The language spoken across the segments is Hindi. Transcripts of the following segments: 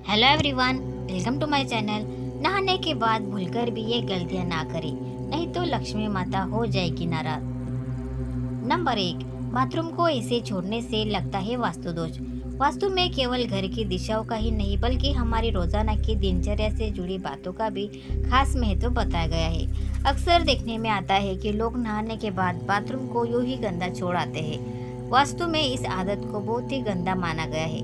Hello everyone, welcome to my channel. नहाने के बाद भूलकर भी ये गलतियां ना करें, नहीं तो लक्ष्मी माता हो जाएगी नाराज। नंबर 1, बाथरूम को ऐसे छोड़ने से लगता है वास्तु दोष। वास्तु में केवल घर की दिशाओं का ही नहीं बल्कि हमारी रोजाना की दिनचर्या से जुड़ी बातों का भी खास महत्व बताया गया है। अक्सर देखने में आता है कि लोग नहाने के बाद बाथरूम को यूं ही गंदा छोड़ आते हैं। वास्तु में इस आदत को बहुत ही गंदा माना गया है।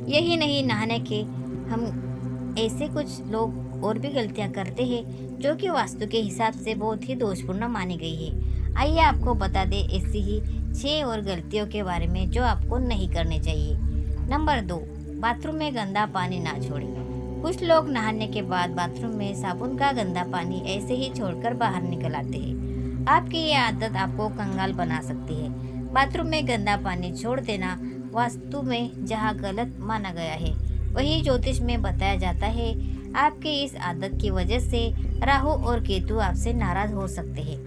यही नहीं, नहाने के हम ऐसे कुछ लोग और भी गलतियां करते हैं जो कि वास्तु के हिसाब से बहुत ही दोषपूर्ण मानी गई है। आइए आपको बता दें ऐसी ही 6 और गलतियों के बारे में जो आपको नहीं करनी चाहिए। नंबर 2, बाथरूम में गंदा पानी ना छोड़ें। कुछ लोग नहाने के बाद बाथरूम में साबुन का गंदा पानी ऐसे ही छोड़कर बाहर निकल आते हैं। आपकी ये आदत आपको कंगाल बना सकती है। बाथरूम में गंदा पानी छोड़ देना वास्तु में जहाँ गलत माना गया है, वही ज्योतिष में बताया जाता है। आपके इस आदत की वजह से राहु और केतु आपसे नाराज हो सकते हैं।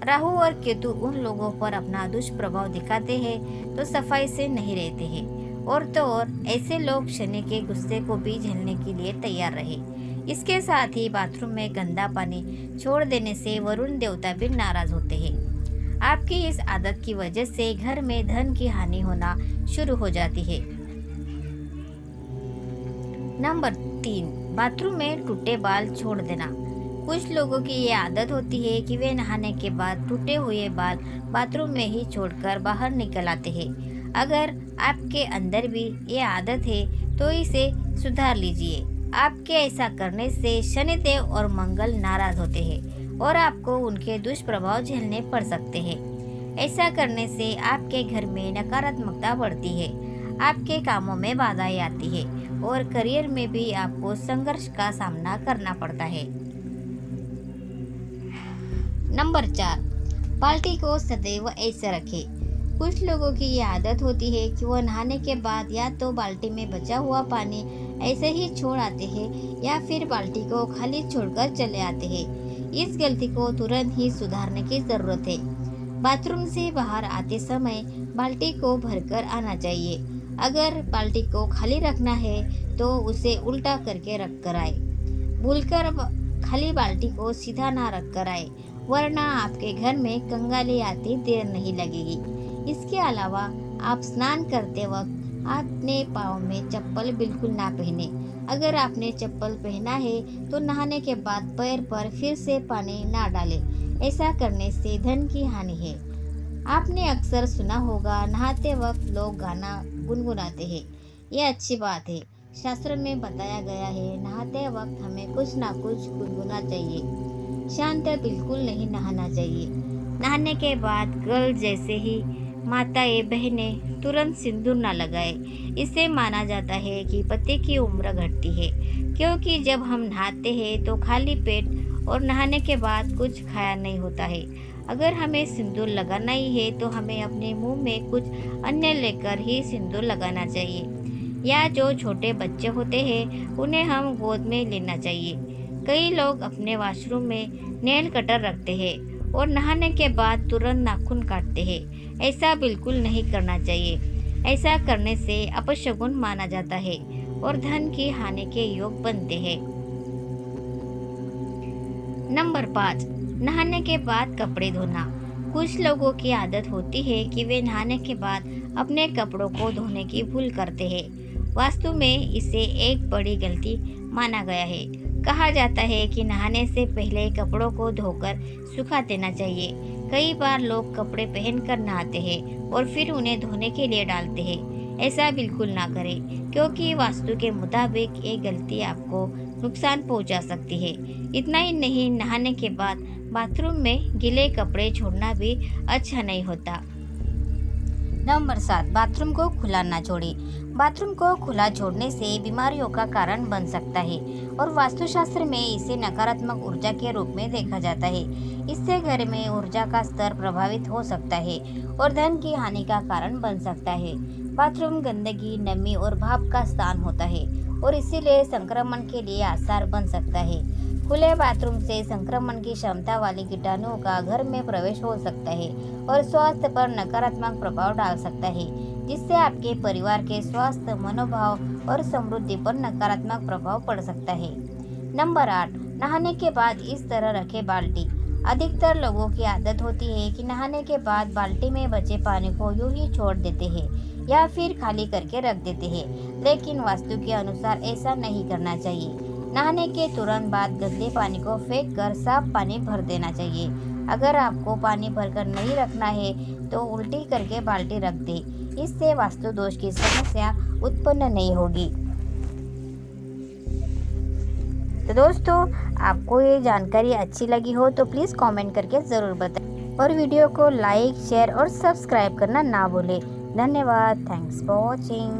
राहु और केतु उन लोगों पर अपना दुष्प्रभाव दिखाते हैं तो सफाई से नहीं रहते हैं, और तो और ऐसे लोग शनि के गुस्से को भी झेलने के लिए तैयार रहे। इसके साथ ही बाथरूम में गंदा पानी छोड़ देने से वरुण देवता भी नाराज होते हैं। आपकी इस आदत की वजह से घर में धन की हानि होना शुरू हो जाती है। नंबर 3, बाथरूम में टूटे बाल छोड़ देना। कुछ लोगों की ये आदत होती है कि वे नहाने के बाद टूटे हुए बाल बाथरूम में ही छोड़कर बाहर निकल आते हैं। अगर आपके अंदर भी ये आदत है तो इसे सुधार लीजिए। आपके ऐसा करने से शनिदेव और मंगल नाराज होते हैं और आपको उनके दुष्प्रभाव झेलने पड़ सकते हैं। ऐसा करने से आपके घर में नकारात्मकता बढ़ती है, आपके कामों में बाधाएं आती है और करियर में भी आपको संघर्ष का सामना करना पड़ता है। नंबर 4, बाल्टी को सदैव ऐसे रखें। कुछ लोगों की ये आदत होती है कि वह नहाने के बाद या तो बाल्टी में बचा हुआ पानी ऐसे ही छोड़ आते हैं या फिर बाल्टी को खाली छोड़कर चले आते हैं। इस गलती को तुरंत ही सुधारने की जरूरत है। बाथरूम से बाहर आते समय बाल्टी को भरकर आना चाहिए। अगर बाल्टी को खाली रखना है तो उसे उल्टा करके रख कर आए। भूलकर खाली बाल्टी को सीधा ना रख कर आए, वरना आपके घर में कंगाली आती देर नहीं लगेगी। इसके अलावा आप स्नान करते वक्त अपने पाँव में चप्पल बिल्कुल ना पहने। अगर आपने चप्पल पहना है तो नहाने के बाद पैर पर फिर से पानी ना डालें। ऐसा करने से धन की हानि है। आपने अक्सर सुना होगा, नहाते वक्त लोग गाना गुनगुनाते हैं। ये अच्छी बात है। शास्त्र में बताया गया है नहाते वक्त हमें कुछ ना कुछ गुनगुना चाहिए। शांत बिल्कुल नहीं नहाना चाहिए। नहाने के बाद गर्ल जैसे ही माताएं बहनें तुरंत सिंदूर ना लगाए। इससे माना जाता है कि पति की उम्र घटती है, क्योंकि जब हम नहाते हैं तो खाली पेट और नहाने के बाद कुछ खाया नहीं होता है। अगर हमें सिंदूर लगाना ही है तो हमें अपने मुंह में कुछ अन्य लेकर ही सिंदूर लगाना चाहिए, या जो छोटे बच्चे होते हैं उन्हें हम गोद में लेना चाहिए। कई लोग अपने वॉशरूम में नेल कटर रखते हैं और नहाने के बाद तुरंत नाखून काटते हैं। ऐसा बिल्कुल नहीं करना चाहिए। ऐसा करने से अपशगुन माना जाता है और धन की हानि के योग बनते हैं। नंबर 5, नहाने के बाद कपड़े धोना। कुछ लोगों की आदत होती है कि वे नहाने के बाद अपने कपड़ों को धोने की भूल करते हैं। वास्तु में इसे एक बड़ी गलती माना गया है। कहा जाता है कि नहाने से पहले कपड़ों को धोकर सुखा देना चाहिए। कई बार लोग कपड़े पहनकर नहाते हैं और फिर उन्हें धोने के लिए डालते हैं। ऐसा बिल्कुल ना करें, क्योंकि वास्तु के मुताबिक ये गलती आपको नुकसान पहुंचा सकती है। इतना ही नहीं, नहाने के बाद बाथरूम में गीले कपड़े छोड़ना भी अच्छा नहीं होता। नंबर 7, बाथरूम को खुला ना छोड़ें। बाथरूम को खुला छोड़ने से बीमारियों का कारण बन सकता है और वास्तुशास्त्र में इसे नकारात्मक ऊर्जा के रूप में देखा जाता है। इससे घर में ऊर्जा का स्तर प्रभावित हो सकता है और धन की हानि का कारण बन सकता है। बाथरूम गंदगी, नमी और भाप का स्थान होता है और इसीलिए संक्रमण के लिए आसार बन सकता है। खुले बाथरूम से संक्रमण की क्षमता वाले कीटाणुओं का घर में प्रवेश हो सकता है और स्वास्थ्य पर नकारात्मक प्रभाव डाल सकता है। जिससे आपके परिवार के स्वास्थ्य, मनोभाव और समृद्धि पर नकारात्मक प्रभाव पड़ सकता है। नंबर 8, नहाने के बाद इस तरह रखें बाल्टी। अधिकतर लोगों की आदत होती है कि नहाने के बाद बाल्टी में बचे पानी को यूं ही छोड़ देते हैं या फिर खाली करके रख देते हैं, लेकिन वास्तु के अनुसार ऐसा नहीं करना चाहिए। नहाने के तुरंत बाद गंदे पानी को फेंक कर साफ पानी भर देना चाहिए। अगर आपको पानी भरकर नहीं रखना है तो उल्टी करके बाल्टी रख दे। इससे वास्तु दोष की समस्या उत्पन्न नहीं होगी। तो दोस्तों, आपको ये जानकारी अच्छी लगी हो तो प्लीज़ कमेंट करके ज़रूर बताएं और वीडियो को लाइक, शेयर और सब्सक्राइब करना ना भूलें। धन्यवाद। Thanks for watching.